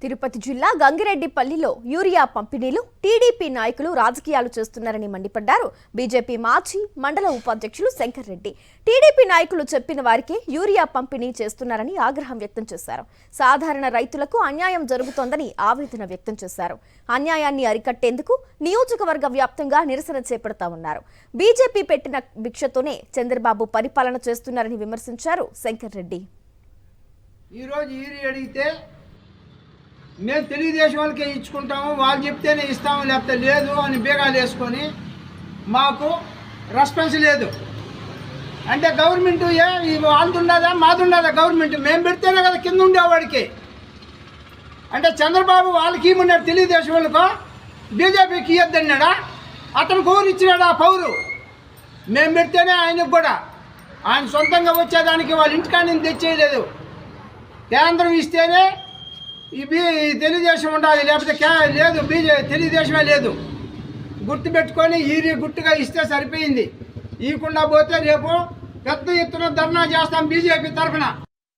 తిరుపతి జిల్లా గంగిరెడ్డిపల్లిలో urea పంపిణీలు TDP నాయకులు రాజకీయాలు చేస్తున్నారని మండిపడ్డారు బీజేపీ మాజీ మండల ఉపాధ్యక్షులు శంకర్ రెడ్డి. టీడీపీ నాయకులు చెప్పిన వారికే యూరియా పంపిణీ చేస్తున్నారని ఆగ్రహం వ్యక్తం చేశారు. సాధారణ రైతులకు అన్యాయం జరుగుతోందని ఆవేదన వ్యక్తం చేశారు. అన్యాయాన్ని అరికట్టేందుకు నియోజకవర్గ వ్యాప్తంగా నిరసన చేపడతామన్నారు. బీజేపీ పెట్టిన భిక్షతోనే చంద్రబాబు పరిపాలన చేస్తున్నారని విమర్శించారు శంకర్ రెడ్డి. మేము తెలుగుదేశం వాళ్ళకే ఇచ్చుకుంటాము, వాళ్ళు చెప్తేనే ఇస్తాము, లేకపోతే లేదు అని బేగాలు వేసుకొని మాకు రెస్పాన్స్ లేదు. అంటే గవర్నమెంట్ వాళ్ళది ఉండదా మాది ఉండదా? గవర్నమెంట్ మేము పెడితేనే కదా కింద ఉండేవాడికి. అంటే చంద్రబాబు వాళ్ళకి ఇవ్వన్నాడు, తెలుగుదేశం వాళ్ళకు బీజేపీకి ఇవ్వద్దన్నాడా? అతను పౌరు ఇచ్చినాడు. ఆ పౌరు మేము పెడితేనే ఆయనకు కూడా, ఆయన సొంతంగా వచ్చేదానికి వాళ్ళ ఇంటికాడిని తెచ్చేయలేదు. కేంద్రం ఇస్తేనే ఇవి తెలుగుదేశం ఉండాలి, లేకపోతే లేదు తెలుగుదేశమే లేదు. గుర్తుపెట్టుకొని గుర్తుగా ఇస్తే సరిపోయింది. ఇవ్వకుండా పోతే రేపు పెద్ద ఎత్తున ధర్నా చేస్తాం బీజేపీ తరఫున.